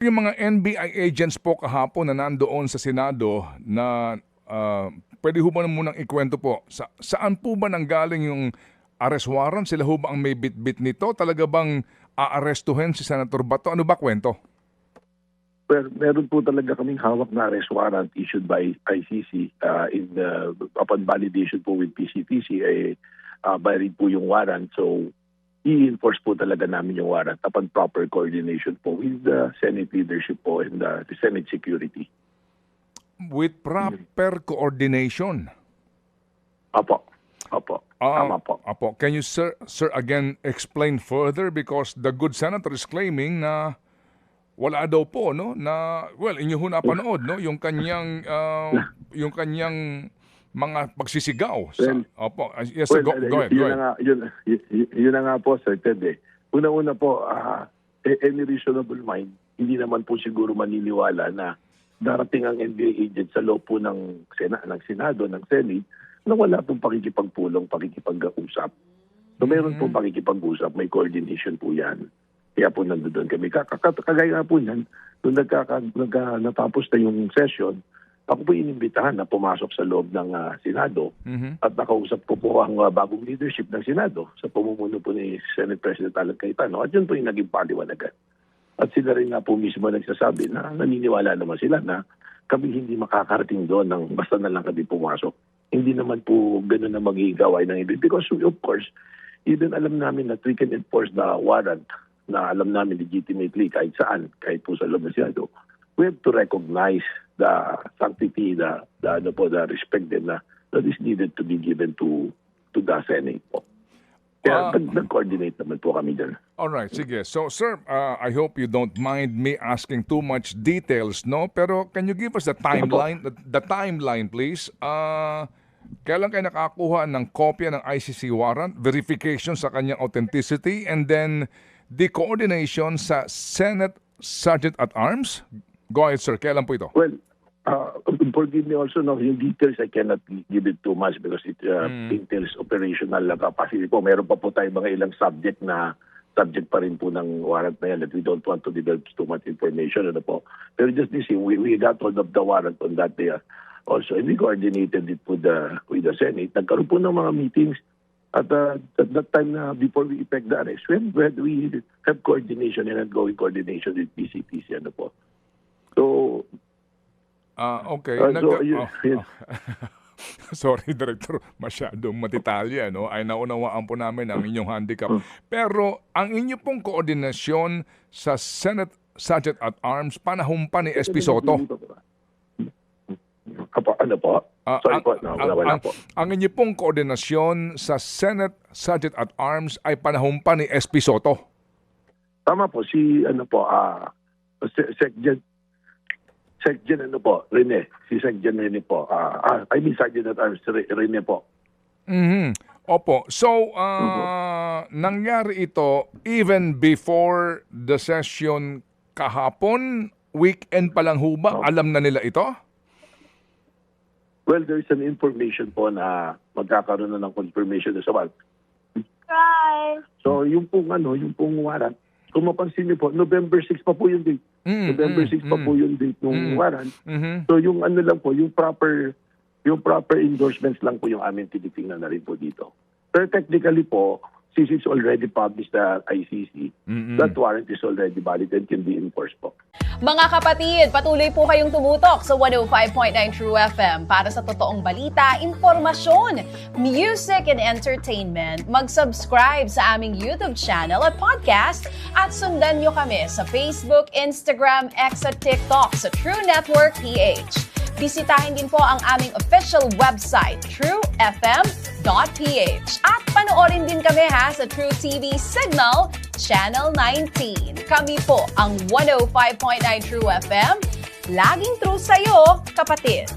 Yung mga NBI agents po kahapon na nandoon sa Senado na pwede ho ba munang ikwento po, saan po ba nanggaling yung arrest warrant? Sila ho ba ang may bit-bit nito? Talaga bang aarestuhin si Senator Bato? Ano ba kwento? Well, meron po talaga kaming hawak na arrest warrant issued by ICC upon validation po with PCTC, valid po yung warrant. So, i-enforce po talaga namin yung warrant upon proper coordination po with the Senate leadership po and the Senate security. With proper coordination? Apo. Tama po. Apo. Can you, sir, again explain further? Because the good senator is claiming na wala daw po, no? Na, well, inyo ho napanood, no? Yung kanyang mga pagsisigaw. Opo. Yes, sir, go ahead. Yun na nga po, Sir Ted. Una-una po, any reasonable mind, hindi naman po siguro maniniwala na darating ang NBA agent sa loob po ng Senado, ng Senate, na wala pong pakikipagpulong, pakikipag-usap. So meron pong pakikipag-usap, may coordination po yan. Kaya po nandoon kami. Kagaya nga po yan, nung natapos na yung session, ako po inimbitahan na pumasok sa loob ng Senado at nakausap ko po ang bagong leadership ng Senado sa pamumuno po ni Senate President Alan Cayetano. At yun po yung naging paliwanagan. At sila rin nga po mismo nagsasabi na naniniwala naman sila na kami hindi makakarating doon ng basta na lang kami pumasok. Hindi naman po gano'n na magiging gaway ng ibig. Because of course, even alam namin that we can enforce the warrant na alam namin legitimately kahit saan, kahit po sa loob ng Senado, we have to recognize the sanctity, the respect din that is needed to be given to the Senate po. Kaya nag-coordinate naman po kami dyan. Alright, sige. So, sir, I hope you don't mind me asking too much details, no? Pero can you give us the timeline, please? Kailan kayo nakakuha ng kopya ng ICC warrant, verification sa kanyang authenticity, and then the coordination sa Senate Sergeant at Arms? Go ahead, sir. Kailan po ito? Well, forgive me also, no, yung details I cannot give it too much because it entails operational capacity po. Meron pa po tayo mga ilang subject pa rin po ng warrant na yan that we don't want to develop too much information. Ano po. Pero just this, we got hold of the warrant on that day also. And we coordinated it with the Senate. Nagkaroon po ng mga meetings at that time na before we effect the arrest, we have coordination and ongoing coordination with PCTC. Ano po. So, okay. Sorry, Director. Masyadong matitalya, no? Ay naunawaan po namin ang inyong handicap. Pero ang inyo pong koordinasyon sa Senate Sergeant at Arms, panahon pa ni SP Soto. Ano po? Sorry po, wala po. Ang inyo pong koordinasyon sa Senate Sergeant at Arms ay panahon pa ni SP Soto. Tama po. Si Secgen Rene. Si Secgen Rene po. Sergeant at Arms Rene po. Opo. So, nangyari ito even before the session kahapon? Weekend pa lang ho ba? Alam na nila ito? Well, there is an information po na magkakaroon na ng confirmation sa warrant. So, yung pong warrant, kung mapansin niyo po, November 6 pa po yung date. November 6 pa po yung date ng warrant. So yung lang po, yung proper endorsements lang po yung amin tinitingnan na rin po dito. Pero technically po, since it's already published at ICC, that warrant is already valid and can be enforced po. Mga kapatid, patuloy po kayong tumutok sa 105.9 True FM para sa totoong balita, impormasyon, music, and entertainment. Mag-subscribe sa aming YouTube channel at podcast at sundan nyo kami sa Facebook, Instagram, X at TikTok sa True Network PH. Bisitahin din po ang aming official website, truefm.ph. At panoorin din kami sa True TV Signal, Channel 19. Kami po ang 105.9 True FM. Laging true sa'yo, kapatid.